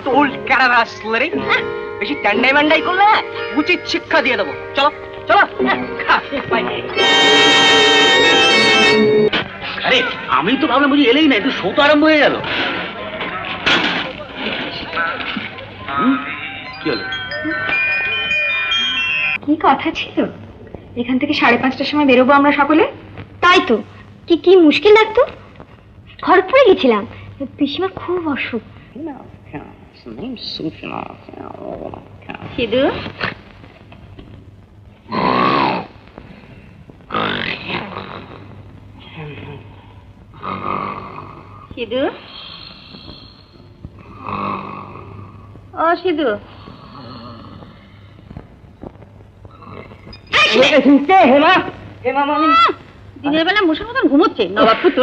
একটু উল্ট ক্যারার আসলে রে, বেশি ট্যান্ডাই ম্যান্ডাই করলে উচিত শিক্ষা দিয়ে দেবো। চলো চলো। আরে আমি তো ভাবলাম বুঝি এলেই না, একটু শো তো আরম্ভ হয়ে গেল। কি হলো? কি কথা ছিল, এখান থেকে 5:30টার সময় বেরোবো আমরা সকলে। তাই তো, কি কি মুশকিল লাগতো, খড়গপুরে গেছিলাম, পিসিমার খুব অসুখ। সিধু সিধু, ও সিধু, হেমা, দিনের বেলা মশার মতন ঘুমোচ্ছে নবাব পুত্র।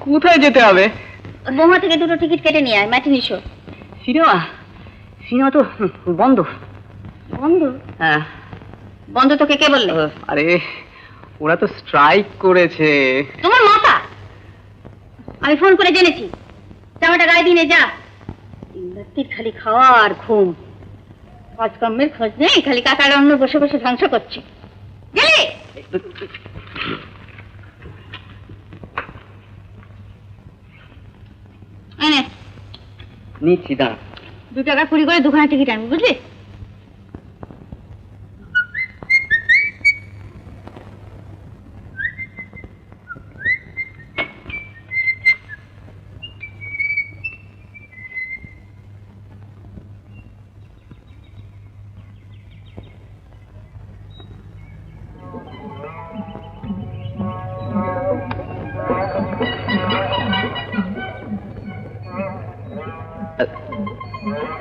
কোথায় যেতে হবে? বোমা থেকে 2টো টিকিট কেটে নিয়ে আয়, ম্যাটিনি শো। সিনেমা? সিনেমা তো বন্ধ। বন্ধ? হ্যাঁ। বন্ধ তোকে কে বললে? আরে ওরা তো স্ট্রাইক করেছে। তোমার মাথা, আমি ফোন করে জেনেছি। জামাটা গায়ে দিনে যা, দিনরাত্রির খালি খাওয়া আর ঘুম, কাজকর্মের খোঁজ নেই, খালি কাকার অন্য বসে বসে ধ্বংস করছে। গেলে নিচ্ছি, দাঁড়া। 2 টাকা 20 করে 2খানা টিকিট আনবি, বুঝলি?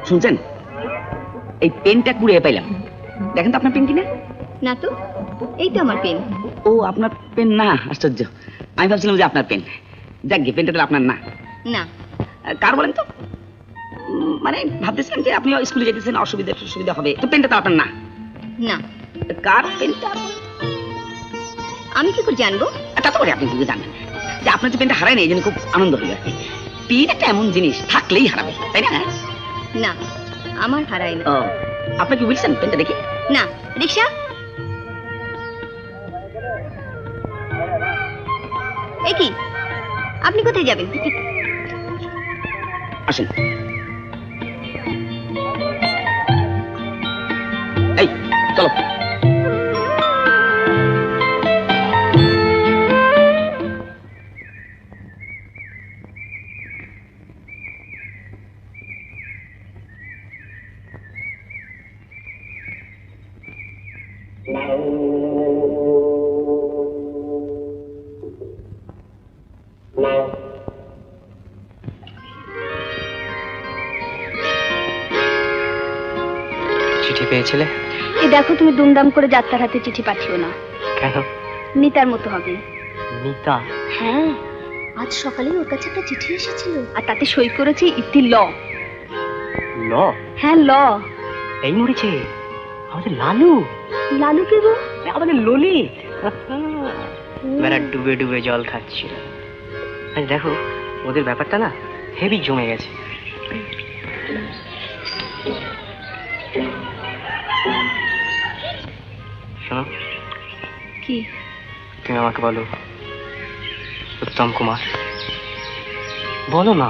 শুনছেন, এই পেনটা কুড়িয়ে পাইলাম, দেখেন তো আপনার পেন কিনা। না তো, এই তো আমার পেন। ও আপনার পেন না, আশ্চর্য, আমি ভাবছিলাম যে আপনার পেন। যাক গে, পেনটা তাহলে আপনার না। না। কার বলেন তো? মানে ভাবতেছিলাম যে আপনি স্কুলে যেতেছেন, অসুবিধা হবে, তো পেনটা তো আপনার না। না। কার পেনটা? আমি কি করে জানবো? তা তো করে আপনি কি জানবেন যে আপনার যে পেনটা হারায় না, এই জন্য খুব আনন্দ হয়ে যাচ্ছে। পেন একটা এমন জিনিস, থাকলেই হারাবে, তাই না? না, আমার হারাই না। আপনি কি বলছেন? পেনটা দেখি। না। রিক্সা, এ কি, আপনি কোথায় যাবেন? আসেন। এই চলো। চিঠি পেয়েছিলে? এই দেখো, তুমি দুমদাম করে যাত্রার হাতে চিঠি পাঠিও না। কেন? নিতার মতো হবে। নিতা? হ্যাঁ, আজ সকালে ওর কাছে একটা চিঠি এসেছিল, আর তাতে সই করেছে ইতি ল। ল? হ্যাঁ, ল। এই মরেছে আমাদের লালু। লালু কে গো? আমাদের ললিত। বেড়া ডুবে ডুবে জল খাচ্ছিল। আজ দেখো, ওদের ব্যাপারটা না হেভি জমে গেছে। শোনো, কি? তুমি আমাকে বলো, উত্তম কুমার। বলো না।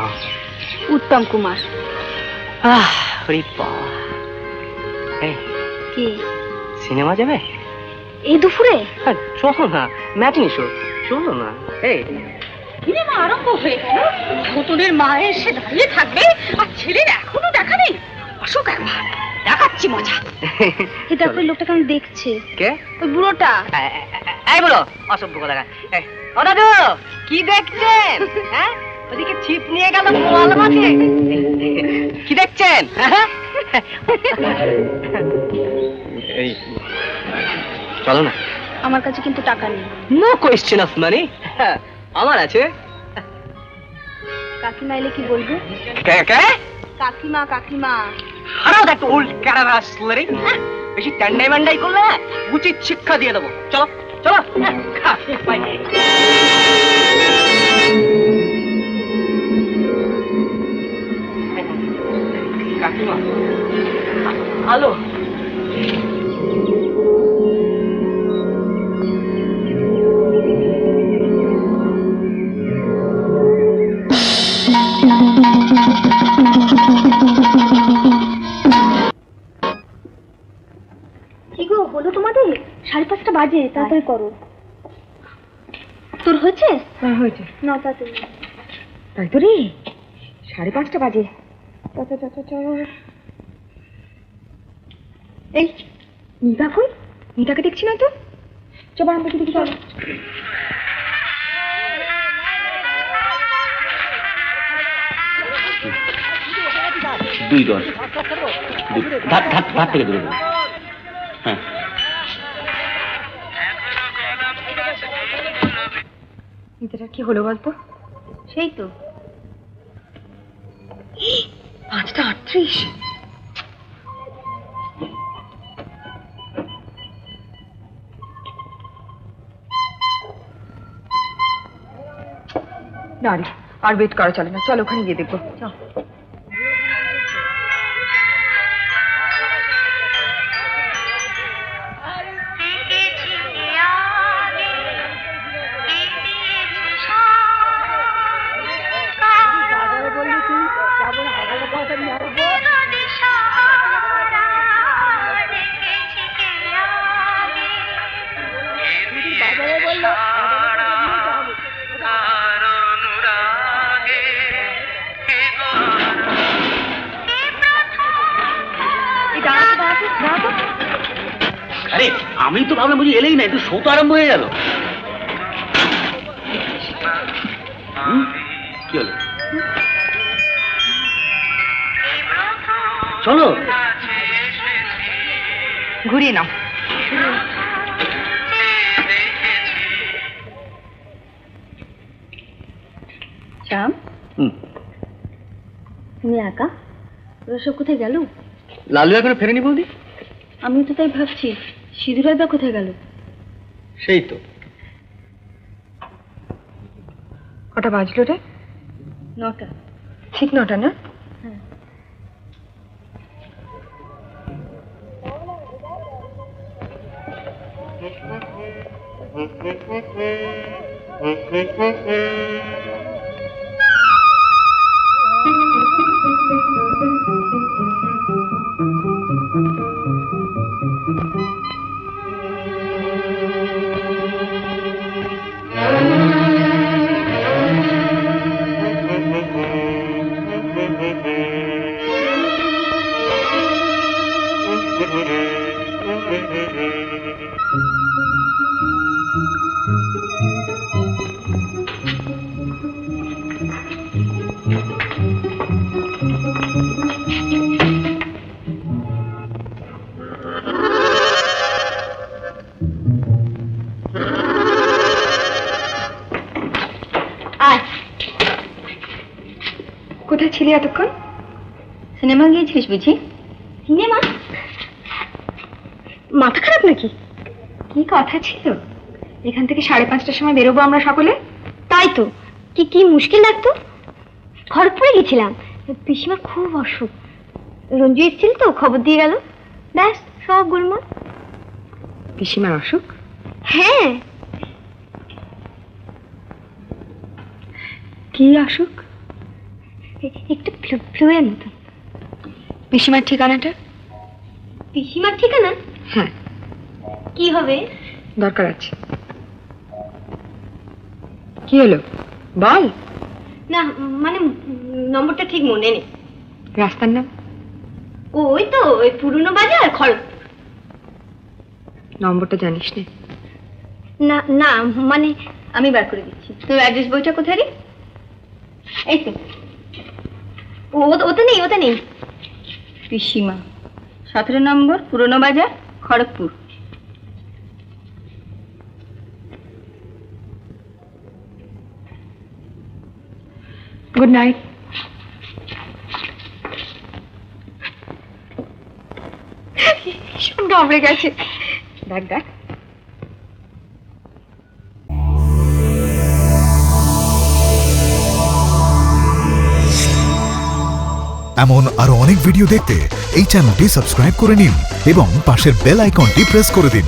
উত্তম কুমার? হরি বাবা। কি সিনেমা যাবে এই দুপুরে? চলো না, ম্যাটিনি শো, চলো না। এই সিনেমা আরম্ভ হয়ে গেল, ভুতুড়ের মা এসে দাঁড়িয়ে থাকবে, আর ছেলের এখনো দেখা নেই। অশোক, একবার দেখাচ্ছি মজা। এটা ওই লোকটা কেন দেখছে? কে? ওই বুড়োটা। এই বলো, অসভ্য কথা। ও দাদু, কি দেখছেন? হ্যাঁ, ওদিকে ছিপ নিয়ে গেল পোয়াল মাঠে। কি দেখছেন? এই চলো না। আমার কাছে কিন্তু টাকা নেই। No question of money. আমার আছে। কাকিমা এলে কি বলবো? কে কে? কাকিমা, কাকিমা। হারাও দেখো, উল্ট ক্যারার আসলে রে, বেশি ট্যান্ডাই ম্যান্ডাই করলে উচিত শিক্ষা দিয়ে দেবো। চলো চলো। আলো কি গো হলো তোমাদের? 5:30 বাজে, তাড়াতাড়ি করো। তোর হয়েছে? হ্যাঁ হয়েছে। না তাড়াতাড়ি। তাই তো রে, 5:30 বাজে। এই নিতা কই? নিতাকে দেখছি না তো। চল আমরা দেখি চল। 2:10 ধার থেকে দূরে দেবে। হ্যাঁ নিতাটা কি হলো বলতো? সেই তো 5:38। না রে, আর ওয়েট করা চলে না, চল ওখানে গিয়ে দেখবো। চল। আরে আমি তো ভাবলাম বুঝি এলেই নাই, তুই শো তো আরম্ভ হয়ে গেল। কি হলো? চলো ঘুরিয়ে নাও। শ্যাম, তুমি একা? ওরা সব কোথায় গেল? লালু এখনো ফেরেনি বৌদি? আমিও তো তাই ভাবছি, সিঁদুরাইবা কোথায় গেল? সেই তো। কটা বাজলো রে? 9টা। ঠিক 9টা না? হ্যাঁ। কোথায় ছিলি এতক্ষণ? সিনেমা গিয়েছিলিস বুঝি? সিনেমা? মাথা খারাপ নাকি? কি কথা ছিল, এখান থেকে 5:30টার সময় বেরোবো আমরা সকলে। তাই তো, কি কি মুশকিল লাগতো। খড়গপুরে গেছিলাম, পিসিমার খুব অসুখ। রঞ্জু এসেছিল তো, খবর দিয়ে গেল, ব্যাস সব গোলমাল। পিসিমার অসুখ? হ্যাঁ। কি অসুখ? একটু ফ্লুয়ের মতন। পিসিমার ঠিকানাটা? পিসিমার ঠিকানা? হ্যাঁ। কি হবে? দরকার আছে। কি হলো বল। না মানে নম্বরটা ঠিক মনে নেই। রাস্তার নাম? ওই তো ওই পুরনো বাজার, খড়গপুর। নম্বরটা জানিস না? না না মানে আমি বার করে দিচ্ছি। তোর অ্যাড্রেস বইটা কোথায় রে? এই তো। ওতে নেই, ওতে নেই। পিসিমা 17 নম্বর পুরনো বাজার, খড়গপুর। Good night. সব ডবরে গেছে। দেখ দেখ। এমন আরো অনেক ভিডিও দেখতে এই চ্যানেলটি সাবস্ক্রাইব করে নিন এবং পাশের বেল আইকনটি প্রেস করে দিন।